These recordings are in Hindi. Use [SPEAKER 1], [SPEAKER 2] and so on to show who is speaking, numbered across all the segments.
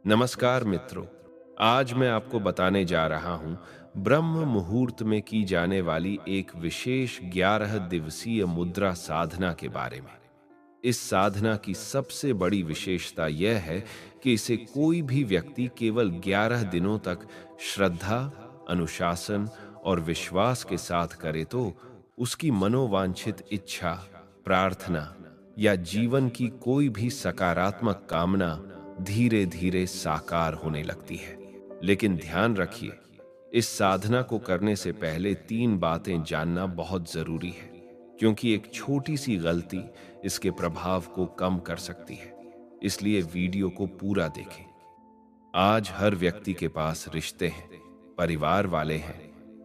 [SPEAKER 1] नमस्कार मित्रों। आज मैं आपको बताने जा रहा हूं ब्रह्म मुहूर्त में की जाने वाली एक विशेष 11 दिवसीय मुद्रा साधना के बारे में। इस साधना की सबसे बड़ी विशेषता यह है कि इसे कोई भी व्यक्ति केवल 11 दिनों तक श्रद्धा, अनुशासन और विश्वास के साथ करे तो उसकी मनोवांछित इच्छा, प्रार्थना या जीवन की कोई भी सकारात्मक कामना धीरे धीरे साकार होने लगती है। लेकिन ध्यान रखिए, इस साधना को करने से पहले 3 बातें जानना बहुत जरूरी है, क्योंकि एक छोटी सी गलती इसके प्रभाव को कम कर सकती है। इसलिए वीडियो को पूरा देखें। आज हर व्यक्ति के पास रिश्ते हैं, परिवार वाले हैं,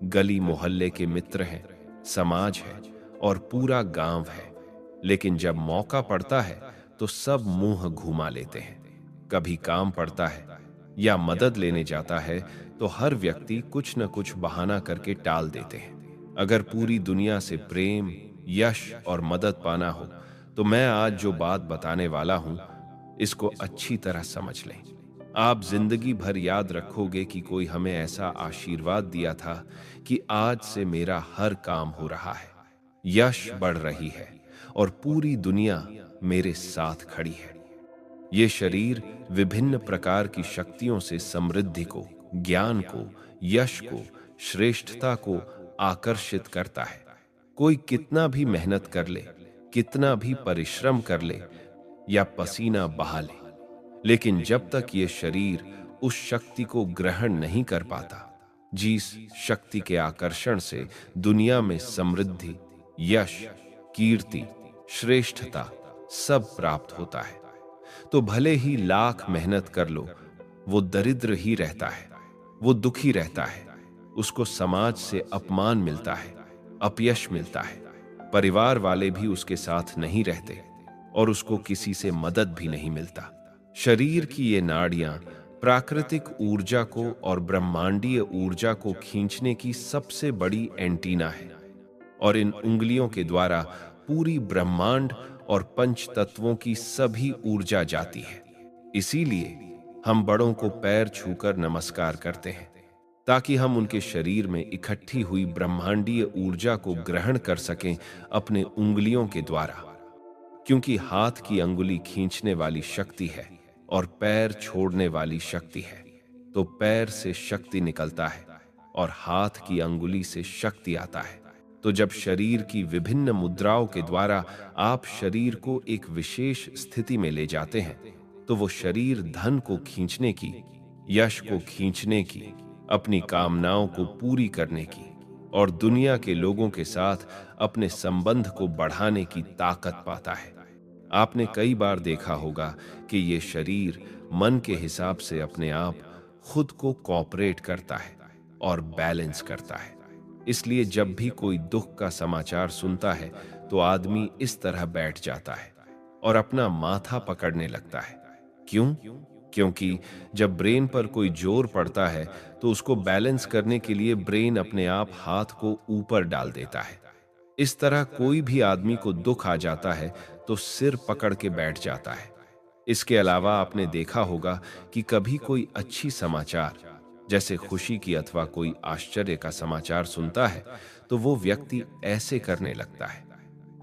[SPEAKER 1] गली मोहल्ले के मित्र हैं, समाज है और पूरा गांव है। लेकिन जब मौका पड़ता है तो सब मुंह घुमा लेते हैं। कभी काम पड़ता है या मदद लेने जाता है तो हर व्यक्ति कुछ न कुछ बहाना करके टाल देते हैं। अगर पूरी दुनिया से प्रेम, यश और मदद पाना हो तो मैं आज जो बात बताने वाला हूं, इसको अच्छी तरह समझ लें। आप जिंदगी भर याद रखोगे कि कोई हमें ऐसा आशीर्वाद दिया था कि आज से मेरा हर काम हो रहा है, यश बढ़ रही है और पूरी दुनिया मेरे साथ खड़ी है। ये शरीर विभिन्न प्रकार की शक्तियों से समृद्धि को, ज्ञान को, यश को, श्रेष्ठता को आकर्षित करता है। कोई कितना भी मेहनत कर ले, कितना भी परिश्रम कर ले या पसीना बहा ले, लेकिन जब तक ये शरीर उस शक्ति को ग्रहण नहीं कर पाता, जिस शक्ति के आकर्षण से दुनिया में समृद्धि, यश, कीर्ति, श्रेष्ठता सब प्राप्त होता है, तो भले ही लाख मेहनत कर लो, वो दरिद्र ही रहता है, वो दुखी रहता है, उसको समाज से अपमान मिलता है, अपयश मिलता है, परिवार वाले भी उसके साथ नहीं रहते और उसको किसी से मदद भी नहीं मिलता। शरीर की ये नाड़ियां प्राकृतिक ऊर्जा को और ब्रह्मांडीय ऊर्जा को खींचने की सबसे बड़ी एंटीना है और इन उंगलियों के द्वारा पूरी ब्रह्मांड और पंच तत्वों की सभी ऊर्जा जाती है। इसीलिए हम बड़ों को पैर छूकर नमस्कार करते हैं, ताकि हम उनके शरीर में इकट्ठी हुई ब्रह्मांडीय ऊर्जा को ग्रहण कर सकें अपने उंगलियों के द्वारा। क्योंकि हाथ की अंगुली खींचने वाली शक्ति है और पैर छोड़ने वाली शक्ति है, तो पैर से शक्ति निकलता है और हाथ की अंगुली से शक्ति आता है। तो जब शरीर की विभिन्न मुद्राओं के द्वारा आप शरीर को एक विशेष स्थिति में ले जाते हैं, तो वो शरीर धन को खींचने की, यश को खींचने की, अपनी कामनाओं को पूरी करने की और दुनिया के लोगों के साथ अपने संबंध को बढ़ाने की ताकत पाता है। आपने कई बार देखा होगा कि ये शरीर मन के हिसाब से अपने आप खुद को कॉपरेट करता है और बैलेंस करता है। इसलिए जब भी कोई दुख का समाचार सुनता है तो आदमी इस तरह बैठ जाता है और अपना माथा पकड़ने लगता है। क्यों? क्योंकि जब ब्रेन पर कोई जोर पड़ता है तो उसको बैलेंस करने के लिए ब्रेन अपने आप हाथ को ऊपर डाल देता है। इस तरह कोई भी आदमी को दुख आ जाता है तो सिर पकड़ के बैठ जाता है। इसके अलावा आपने देखा होगा कि कभी कोई अच्छी समाचार, जैसे खुशी की अथवा कोई आश्चर्य का समाचार सुनता है तो वो व्यक्ति ऐसे करने लगता है।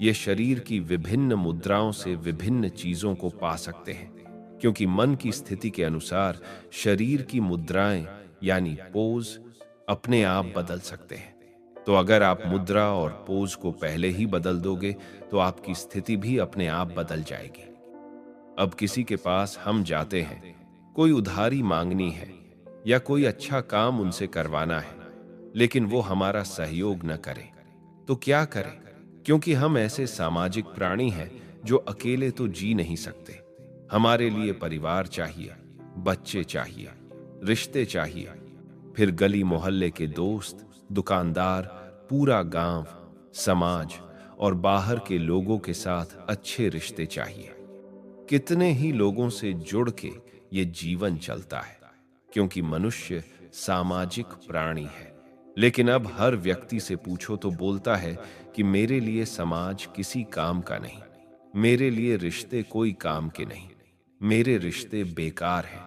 [SPEAKER 1] ये शरीर की विभिन्न मुद्राओं से विभिन्न चीजों को पा सकते हैं, क्योंकि मन की स्थिति के अनुसार शरीर की मुद्राएं यानी पोज अपने आप बदल सकते हैं। तो अगर आप मुद्रा और पोज को पहले ही बदल दोगे तो आपकी स्थिति भी अपने आप बदल जाएगी। अब किसी के पास हम जाते हैं, कोई उधारी मांगनी है या कोई अच्छा काम उनसे करवाना है, लेकिन वो हमारा सहयोग न करे, तो क्या करें? क्योंकि हम ऐसे सामाजिक प्राणी हैं जो अकेले तो जी नहीं सकते। हमारे लिए परिवार चाहिए, बच्चे चाहिए, रिश्ते चाहिए, फिर गली मोहल्ले के दोस्त, दुकानदार, पूरा गांव, समाज और बाहर के लोगों के साथ अच्छे रिश्ते चाहिए। कितने ही लोगों से जुड़ के ये जीवन चलता है, क्योंकि मनुष्य सामाजिक प्राणी है। लेकिन अब हर व्यक्ति से पूछो तो बोलता है कि मेरे लिए समाज किसी काम का नहीं, मेरे लिए रिश्ते कोई काम के नहीं, मेरे रिश्ते बेकार हैं।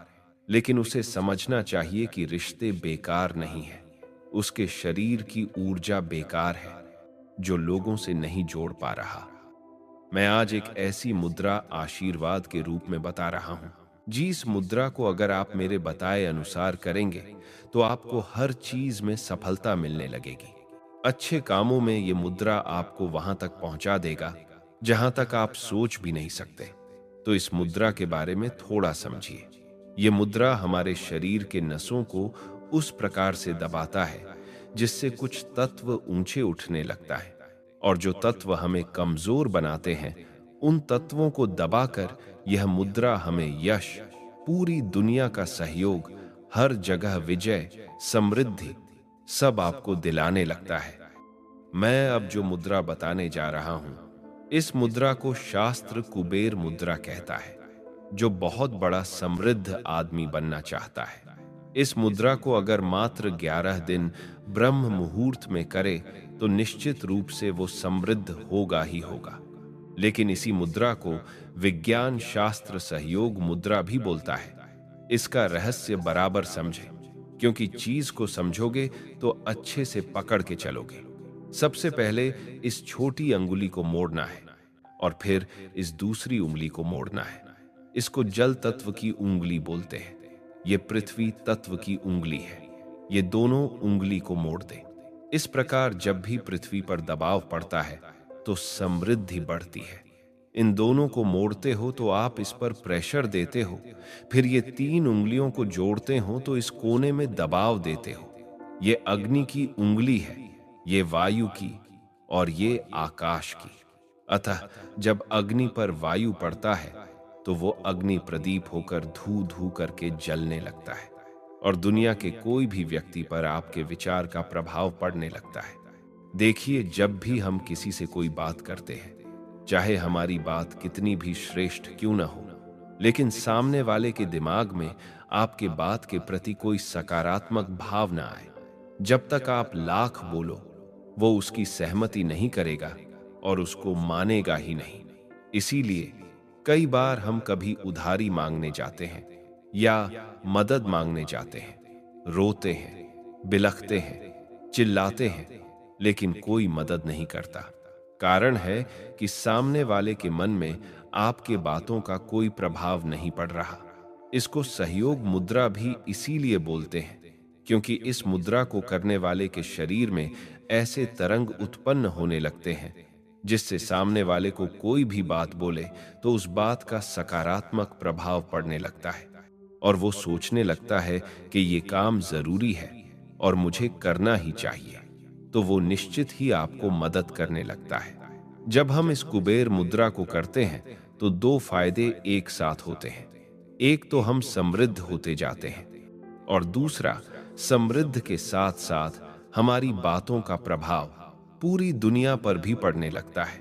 [SPEAKER 1] लेकिन उसे समझना चाहिए कि रिश्ते बेकार नहीं है, उसके शरीर की ऊर्जा बेकार है जो लोगों से नहीं जोड़ पा रहा। मैं आज एक ऐसी मुद्रा आशीर्वाद के रूप में बता रहा हूं, जिस मुद्रा को अगर आप मेरे बताए अनुसार करेंगे तो आपको हर चीज में सफलता मिलने लगेगी। अच्छे कामों में ये मुद्रा आपको वहां तक पहुंचा देगा जहां तक आप सोच भी नहीं सकते। तो इस मुद्रा के बारे में थोड़ा समझिए। ये मुद्रा हमारे शरीर के नसों को उस प्रकार से दबाता है जिससे कुछ तत्व ऊंचे उठने लगता है, और जो तत्व हमें कमजोर बनाते हैं उन तत्वों को दबाकर यह मुद्रा हमें यश, पूरी दुनिया का सहयोग, हर जगह विजय, समृद्धि सब आपको दिलाने लगता है। मैं अब जो मुद्रा बताने जा रहा हूं, इस मुद्रा को शास्त्र कुबेर मुद्रा कहता है, जो बहुत बड़ा समृद्ध आदमी बनना चाहता है। इस मुद्रा को अगर मात्र 11 दिन ब्रह्म मुहूर्त में करे तो निश्चित रूप से वो समृद्ध होगा ही होगा। लेकिन इसी मुद्रा को विज्ञान शास्त्र सहयोग मुद्रा भी बोलता है। इसका रहस्य बराबर समझें, क्योंकि चीज को समझोगे तो अच्छे से पकड़ के चलोगे। सबसे पहले इस छोटी अंगुली को मोड़ना है और फिर इस दूसरी उंगली को मोड़ना है। इसको जल तत्व की उंगली बोलते हैं। ये पृथ्वी तत्व की उंगली है। ये दोनों उंगली को मोड़ दे। इस प्रकार जब भी पृथ्वी पर दबाव पड़ता है तो समृद्धि बढ़ती है। इन दोनों को मोड़ते हो तो आप इस पर प्रेशर देते हो, फिर ये तीन उंगलियों को जोड़ते हो तो इस कोने में दबाव देते हो। ये अग्नि की उंगली है, ये वायु की और ये आकाश की। अतः जब अग्नि पर वायु पड़ता है तो वो अग्नि प्रदीप होकर धू धू करके जलने लगता है और दुनिया के कोई भी व्यक्ति पर आपके विचार का प्रभाव पड़ने लगता है। देखिए, जब भी हम किसी से कोई बात करते हैं, चाहे हमारी बात कितनी भी श्रेष्ठ क्यों न हो, लेकिन सामने वाले के दिमाग में आपके बात के प्रति कोई सकारात्मक भाव ना आए, जब तक आप लाख बोलो वो उसकी सहमति नहीं करेगा और उसको मानेगा ही नहीं। इसीलिए कई बार हम कभी उधारी मांगने जाते हैं या मदद मांगने जाते हैं, रोते हैं, बिलखते हैं, चिल्लाते हैं, लेकिन कोई मदद नहीं करता। कारण है कि सामने वाले के मन में आपके बातों का कोई प्रभाव नहीं पड़ रहा। इसको सहयोग मुद्रा भी इसीलिए बोलते हैं क्योंकि इस मुद्रा को करने वाले के शरीर में ऐसे तरंग उत्पन्न होने लगते हैं जिससे सामने वाले को कोई भी बात बोले तो उस बात का सकारात्मक प्रभाव पड़ने लगता है और वो सोचने लगता है कि ये काम जरूरी है और मुझे करना ही चाहिए, तो वो निश्चित ही आपको मदद करने लगता है। जब हम इस कुबेर मुद्रा को करते हैं तो दो फायदे एक साथ होते हैं। एक तो हम समृद्ध होते जाते हैं और दूसरा, समृद्ध के साथ साथ हमारी बातों का प्रभाव पूरी दुनिया पर भी पड़ने लगता है।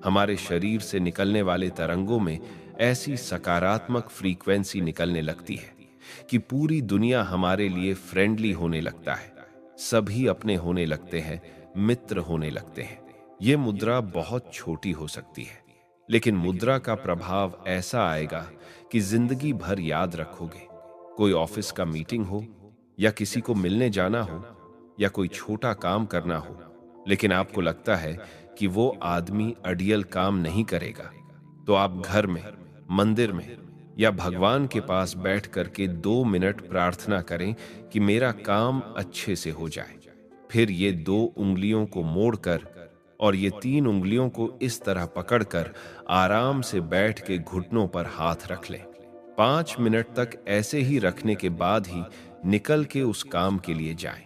[SPEAKER 1] हमारे शरीर से निकलने वाले तरंगों में ऐसी सकारात्मक फ्रीक्वेंसी निकलने लगती है कि पूरी दुनिया हमारे लिए फ्रेंडली होने लगता है। सभी अपने होने लगते हैं, मित्र होने लगते हैं। ये मुद्रा बहुत छोटी हो सकती है, लेकिन मुद्रा का प्रभाव ऐसा आएगा कि जिंदगी भर याद रखोगे। कोई ऑफिस का मीटिंग हो या किसी को मिलने जाना हो या कोई छोटा काम करना हो, लेकिन आपको लगता है कि वो आदमी अड़ियल काम नहीं करेगा, तो आप घर में, मंदिर में या भगवान के पास बैठ करके 2 मिनट प्रार्थना करें कि मेरा काम अच्छे से हो जाए। फिर ये 2 उंगलियों को मोड़कर और ये 3 उंगलियों को इस तरह पकड़कर आराम से बैठ के घुटनों पर हाथ रख लें। 5 मिनट तक ऐसे ही रखने के बाद ही निकल के उस काम के लिए जाएं।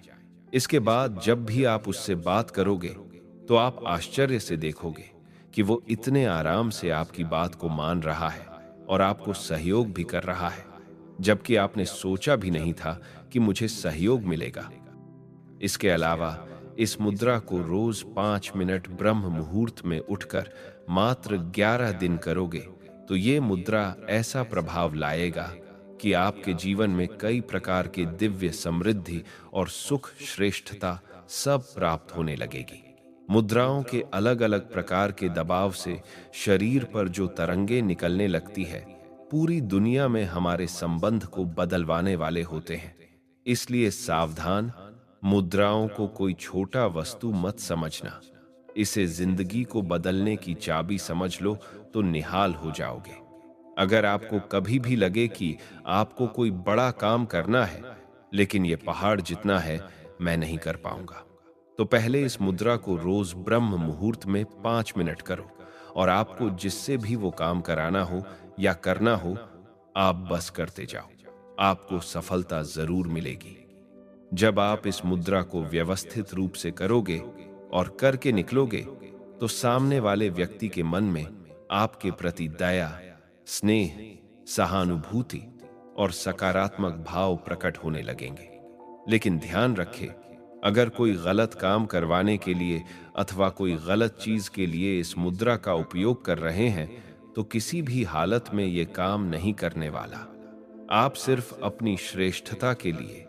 [SPEAKER 1] इसके बाद जब भी आप उससे बात करोगे तो आप आश्चर्य से देखोगे कि वो इतने आराम से आपकी बात को मान रहा है और आपको सहयोग भी कर रहा है, जबकि आपने सोचा भी नहीं था कि मुझे सहयोग मिलेगा। इसके अलावा इस मुद्रा को रोज 5 मिनट ब्रह्म मुहूर्त में उठकर मात्र 11 दिन करोगे तो ये मुद्रा ऐसा प्रभाव लाएगा कि आपके जीवन में कई प्रकार के दिव्य समृद्धि और सुख, श्रेष्ठता सब प्राप्त होने लगेगी। मुद्राओं के अलग अलग प्रकार के दबाव से शरीर पर जो तरंगे निकलने लगती है, पूरी दुनिया में हमारे संबंध को बदलवाने वाले होते हैं। इसलिए सावधान, मुद्राओं को कोई छोटा वस्तु मत समझना। इसे जिंदगी को बदलने की चाबी समझ लो तो निहाल हो जाओगे। अगर आपको कभी भी लगे कि आपको कोई बड़ा काम करना है, लेकिन यह पहाड़ जितना है, मैं नहीं कर पाऊंगा, तो पहले इस मुद्रा को रोज ब्रह्म मुहूर्त में 5 मिनट करो। और आपको जिससे भी वो काम कराना हो या करना हो, आप बस करते जाओ। आपको सफलता जरूर मिलेगी। जब आप इस मुद्रा को व्यवस्थित रूप से करोगे और करके निकलोगे, तो सामने वाले व्यक्ति के मन में आपके प्रति दया, स्नेह, सहानुभूति और सकारात्मक भाव प्रकट होने लगेंगे। लेकिन ध्यान रखें, अगर कोई गलत काम करवाने के लिए अथवा कोई गलत चीज के लिए इस मुद्रा का उपयोग कर रहे हैं, तो किसी भी हालत में ये काम नहीं करने वाला। आप सिर्फ अपनी श्रेष्ठता के लिए,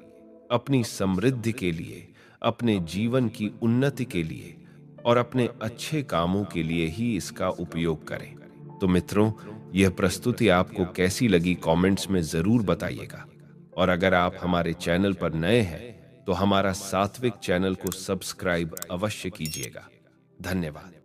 [SPEAKER 1] अपनी समृद्धि के लिए, अपने जीवन की उन्नति के लिए और अपने अच्छे कामों के लिए ही इसका उपयोग करें। तो मित्रों, यह प्रस्तुति आपको कैसी लगी कमेंट्स में जरूर बताइएगा। और अगर आप हमारे चैनल पर नए हैं, तो हमारा सात्विक चैनल को सब्सक्राइब अवश्य कीजिएगा। धन्यवाद।